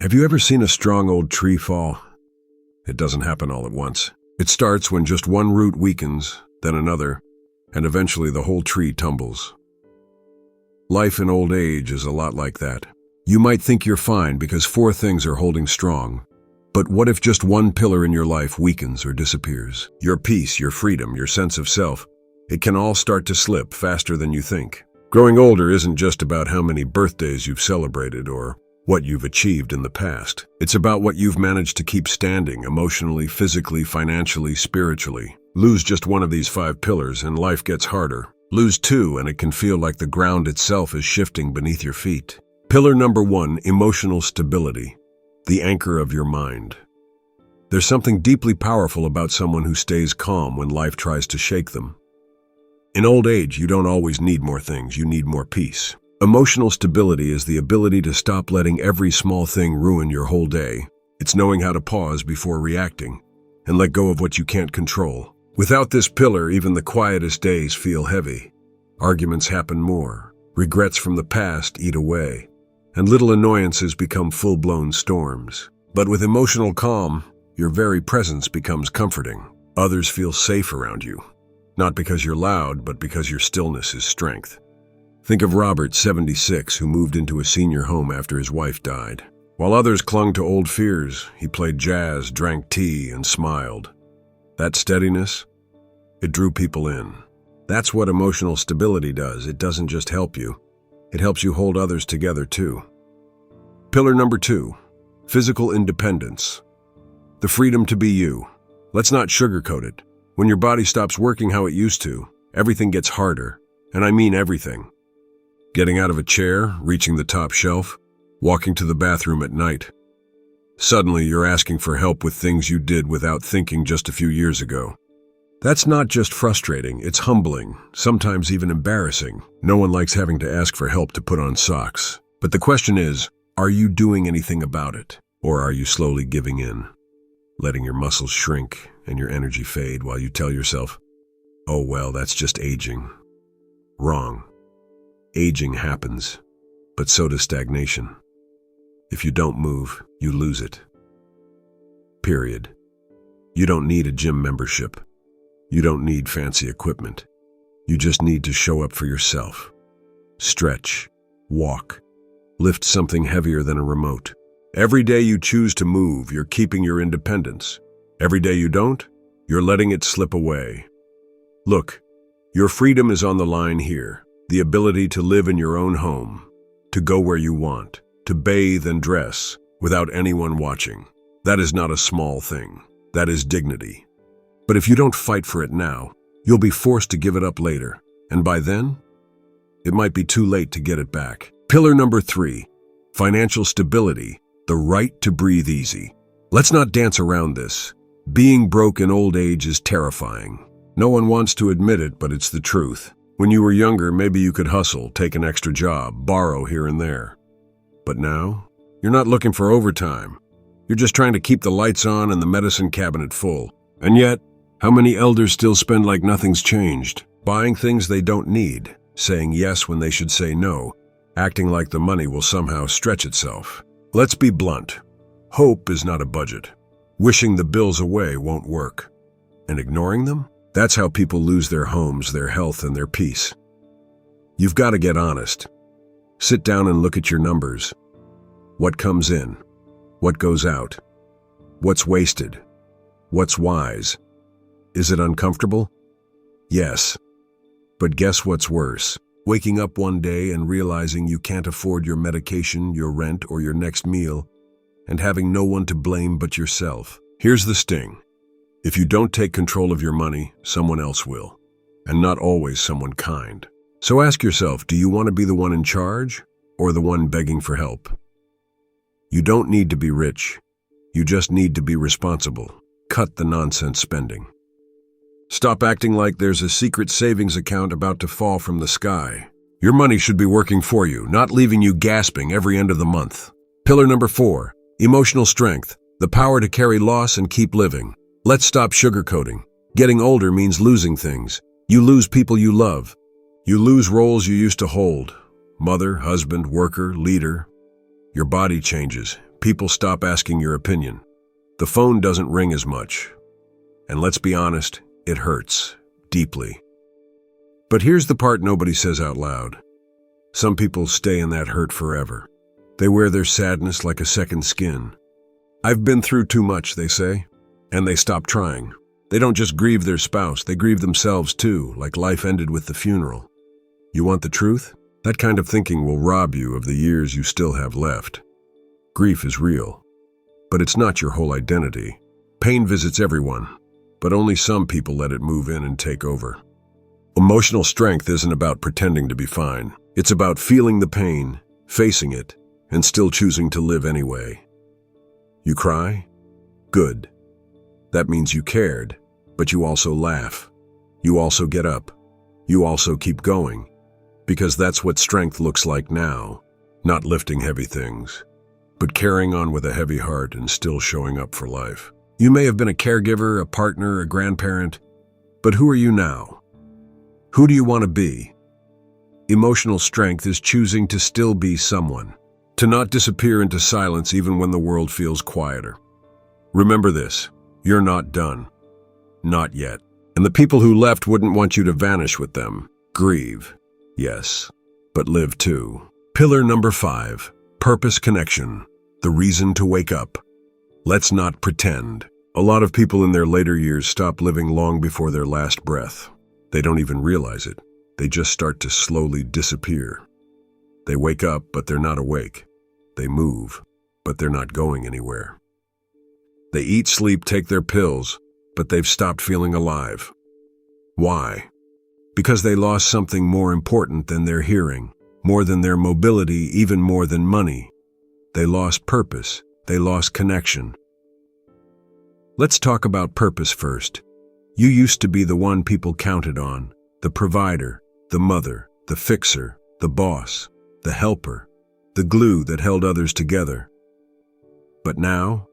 Have you ever seen a strong old tree fall? It doesn't happen all at once. It starts when just one root weakens, then another, and eventually the whole tree tumbles. Life in old age is a lot like that. You might think you're fine because 4 things are holding strong. But what if just one pillar in your life weakens or disappears? Your peace, your freedom, your sense of self. It can all start to slip faster than you think. Growing older isn't just about how many birthdays you've celebrated or what you've achieved in the past. It's about what you've managed to keep standing emotionally, physically, financially, spiritually. Lose just one of these 5 pillars and life gets harder. Lose 2 and it can feel like the ground itself is shifting beneath your feet. Pillar number 1, emotional stability, the anchor of your mind. There's something deeply powerful about someone who stays calm when life tries to shake them. In old age, you don't always need more things, you need more peace. Emotional stability is the ability to stop letting every small thing ruin your whole day. It's knowing how to pause before reacting and let go of what you can't control. Without this pillar, even the quietest days feel heavy. Arguments happen more. Regrets from the past eat away. And little annoyances become full-blown storms. But with emotional calm, your very presence becomes comforting. Others feel safe around you. Not because you're loud, but because your stillness is strength. Think of Robert, 76, who moved into a senior home after his wife died. While others clung to old fears, he played jazz, drank tea, and smiled. That steadiness, it drew people in. That's what emotional stability does. It doesn't just help you. It helps you hold others together too. Pillar number 2, physical independence. The freedom to be you. Let's not sugarcoat it. When your body stops working how it used to, everything gets harder. And I mean everything. Getting out of a chair, reaching the top shelf, walking to the bathroom at night. Suddenly, you're asking for help with things you did without thinking just a few years ago. That's not just frustrating, it's humbling, sometimes even embarrassing. No one likes having to ask for help to put on socks. But the question is, are you doing anything about it? Or are you slowly giving in? Letting your muscles shrink and your energy fade while you tell yourself, oh well, that's just aging. Wrong. Aging happens, but so does stagnation. If you don't move, you lose it. Period. You don't need a gym membership. You don't need fancy equipment. You just need to show up for yourself. Stretch, walk, lift something heavier than a remote. Every day you choose to move, you're keeping your independence. Every day you don't, you're letting it slip away. Look, your freedom is on the line here. The ability to live in your own home, to go where you want, to bathe and dress without anyone watching. That is not a small thing. That is dignity. But if you don't fight for it now, you'll be forced to give it up later. And by then, it might be too late to get it back. Pillar number 3, financial stability, the right to breathe easy. Let's not dance around this. Being broke in old age is terrifying. No one wants to admit it, but it's the truth. When you were younger, maybe you could hustle, take an extra job, borrow here and there. But now, you're not looking for overtime. You're just trying to keep the lights on and the medicine cabinet full. And yet, how many elders still spend like nothing's changed? Buying things they don't need, saying yes when they should say no, acting like the money will somehow stretch itself. Let's be blunt. Hope is not a budget. Wishing the bills away won't work. And ignoring them? That's how people lose their homes, their health, and their peace. You've got to get honest. Sit down and look at your numbers. What comes in? What goes out? What's wasted? What's wise? Is it uncomfortable? Yes. But guess what's worse? Waking up one day and realizing you can't afford your medication, your rent, or your next meal, and having no one to blame but yourself. Here's the sting. If you don't take control of your money, someone else will, and not always someone kind. So ask yourself, do you want to be the one in charge or the one begging for help? You don't need to be rich. You just need to be responsible. Cut the nonsense spending. Stop acting like there's a secret savings account about to fall from the sky. Your money should be working for you, not leaving you gasping every end of the month. Pillar number 4, emotional strength, the power to carry loss and keep living. Let's stop sugarcoating. Getting older means losing things. You lose people you love. You lose roles you used to hold. Mother, husband, worker, leader. Your body changes. People stop asking your opinion. The phone doesn't ring as much. And let's be honest, it hurts deeply. But here's the part nobody says out loud. Some people stay in that hurt forever. They wear their sadness like a second skin. I've been through too much, they say, and they stop trying. They don't just grieve their spouse, they grieve themselves too, like life ended with the funeral. You want the truth? That kind of thinking will rob you of the years you still have left. Grief is real, but it's not your whole identity. Pain visits everyone, but only some people let it move in and take over. Emotional strength isn't about pretending to be fine. It's about feeling the pain, facing it, and still choosing to live anyway. You cry? Good. That means you cared, but you also laugh. You also get up. You also keep going. Because that's what strength looks like now. Not lifting heavy things, but carrying on with a heavy heart and still showing up for life. You may have been a caregiver, a partner, a grandparent, but who are you now? Who do you want to be? Emotional strength is choosing to still be someone, to not disappear into silence even when the world feels quieter. Remember this, you're not done. Not yet. And the people who left wouldn't want you to vanish with them. Grieve, yes, but live too. Pillar number 5, purpose connection, the reason to wake up. Let's not pretend. A lot of people in their later years stop living long before their last breath. They don't even realize it. They just start to slowly disappear. They wake up, but they're not awake. They move, but they're not going anywhere. They eat, sleep, take their pills, but they've stopped feeling alive. Why? Because they lost something more important than their hearing, more than their mobility, even more than money. They lost purpose. They lost connection. Let's talk about purpose first. You used to be the one people counted on, the provider, the mother, the fixer, the boss, the helper, the glue that held others together. But now,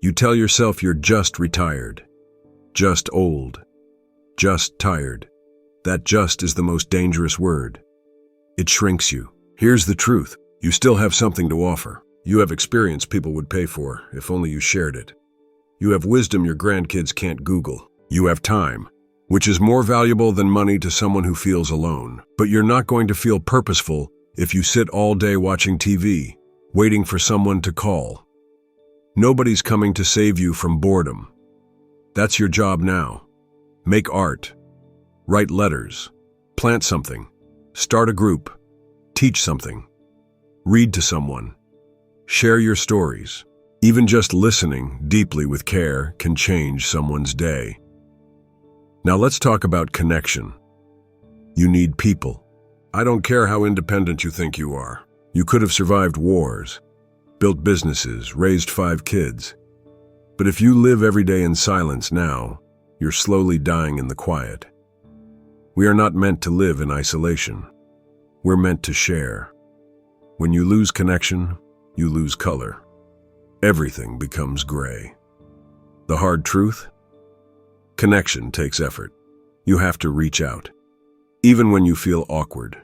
you tell yourself you're just retired, just old, just tired. That just is the most dangerous word. It shrinks you. Here's the truth. You still have something to offer. You have experience people would pay for if only you shared it. You have wisdom your grandkids can't Google. You have time, which is more valuable than money to someone who feels alone. But you're not going to feel purposeful if you sit all day watching TV, waiting for someone to call. Nobody's coming to save you from boredom. That's your job now. Make art. Write letters. Plant something. Start a group. Teach something. Read to someone. Share your stories. Even just listening deeply with care can change someone's day. Now let's talk about connection. You need people. I don't care how independent you think you are. You could have survived wars, built businesses, raised 5 kids. But if you live every day in silence now, you're slowly dying in the quiet. We are not meant to live in isolation. We're meant to share. When you lose connection, you lose color. Everything becomes gray. The hard truth? Connection takes effort. You have to reach out. Even when you feel awkward.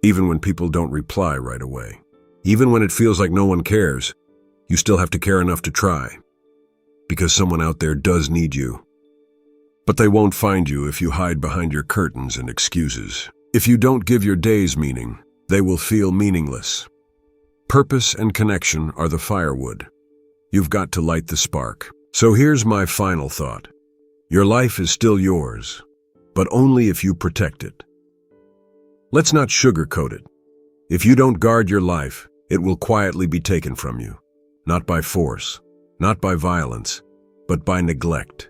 Even when people don't reply right away. Even when it feels like no one cares, you still have to care enough to try. Because someone out there does need you. But they won't find you if you hide behind your curtains and excuses. If you don't give your days meaning, they will feel meaningless. Purpose and connection are the firewood. You've got to light the spark. So here's my final thought. Your life is still yours, but only if you protect it. Let's not sugarcoat it. If you don't guard your life, it will quietly be taken from you. Not by force, not by violence, but by neglect,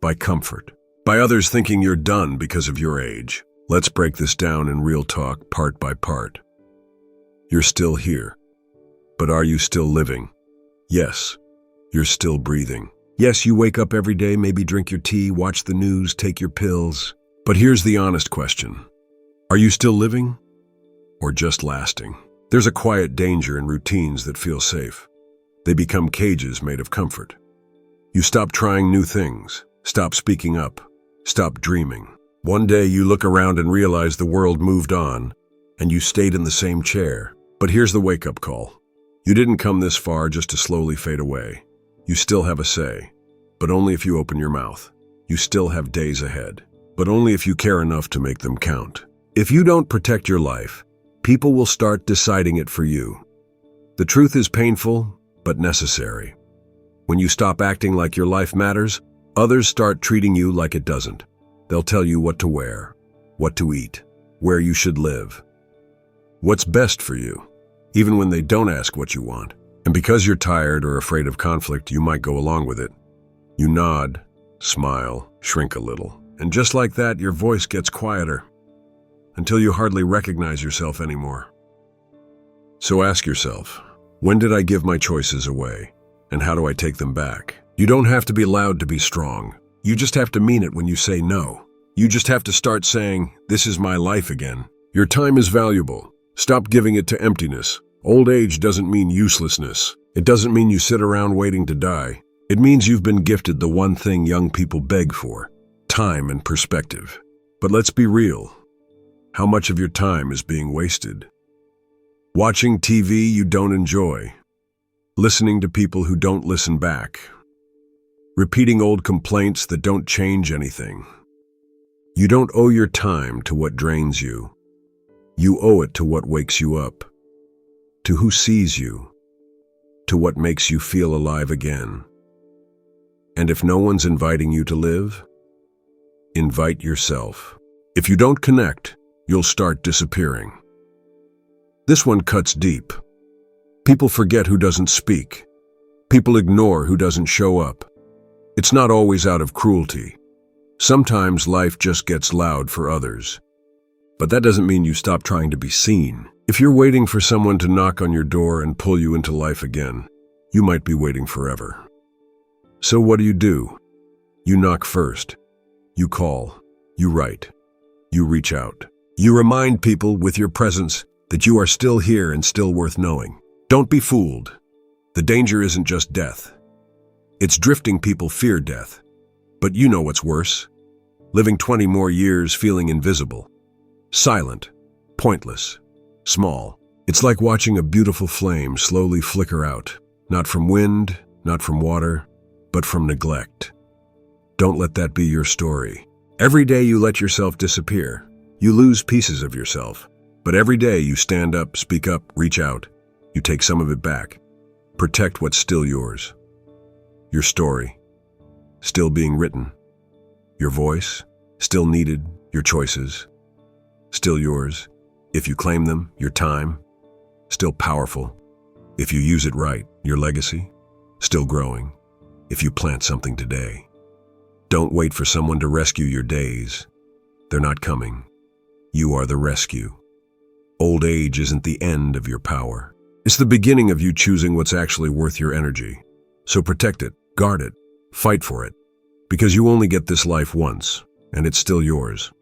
by comfort, by others thinking you're done because of your age. Let's break this down in real talk, part by part. You're still here. But are you still living? Yes, you're still breathing. Yes, you wake up every day, maybe drink your tea, watch the news, take your pills. But here's the honest question. Are you still living? Or just lasting? There's a quiet danger in routines that feel safe. They become cages made of comfort. You stop trying new things, stop speaking up, stop dreaming. One day you look around and realize the world moved on, and you stayed in the same chair. But here's the wake-up call. You didn't come this far just to slowly fade away. You still have a say, but only if you open your mouth. You still have days ahead, but only if you care enough to make them count. If you don't protect your life, people will start deciding it for you. The truth is painful, but necessary. When you stop acting like your life matters, others start treating you like it doesn't. They'll tell you what to wear, what to eat, where you should live, what's best for you, even when they don't ask what you want. And because you're tired or afraid of conflict, you might go along with it. You nod, smile, shrink a little, and just like that, your voice gets quieter until you hardly recognize yourself anymore. So ask yourself, when did I give my choices away, and how do I take them back? You don't have to be loud to be strong. You just have to mean it when you say no. You just have to start saying, this is my life again. Your time is valuable. Stop giving it to emptiness. Old age doesn't mean uselessness. It doesn't mean you sit around waiting to die. It means you've been gifted the one thing young people beg for: time and perspective. But let's be real. How much of your time is being wasted? Watching TV you don't enjoy. Listening to people who don't listen back. Repeating old complaints that don't change anything. You don't owe your time to what drains you. You owe it to what wakes you up, to who sees you, to what makes you feel alive again. And if no one's inviting you to live, invite yourself. If you don't connect, you'll start disappearing. This one cuts deep. People forget who doesn't speak. People ignore who doesn't show up. It's not always out of cruelty. Sometimes life just gets loud for others. But that doesn't mean you stop trying to be seen. If you're waiting for someone to knock on your door and pull you into life again, you might be waiting forever. So what do? You knock first. You call. You write. You reach out. You remind people with your presence that you are still here and still worth knowing. Don't be fooled. The danger isn't just death. It's drifting people fear death. But you know what's worse. Living 20 more years feeling invisible. Silent. Pointless. Small. It's like watching a beautiful flame slowly flicker out. Not from wind, not from water, but from neglect. Don't let that be your story. Every day you let yourself disappear, you lose pieces of yourself. But every day you stand up, speak up, reach out. You take some of it back. Protect what's still yours. Your story, still being written. Your voice, still needed. Your choices, still yours. If you claim them, your time, still powerful. If you use it right, your legacy, still growing. If you plant something today. Don't wait for someone to rescue your days. They're not coming. You are the rescue. Old age isn't the end of your power. It's the beginning of you choosing what's actually worth your energy. So protect it, guard it, fight for it, because you only get this life once, and it's still yours.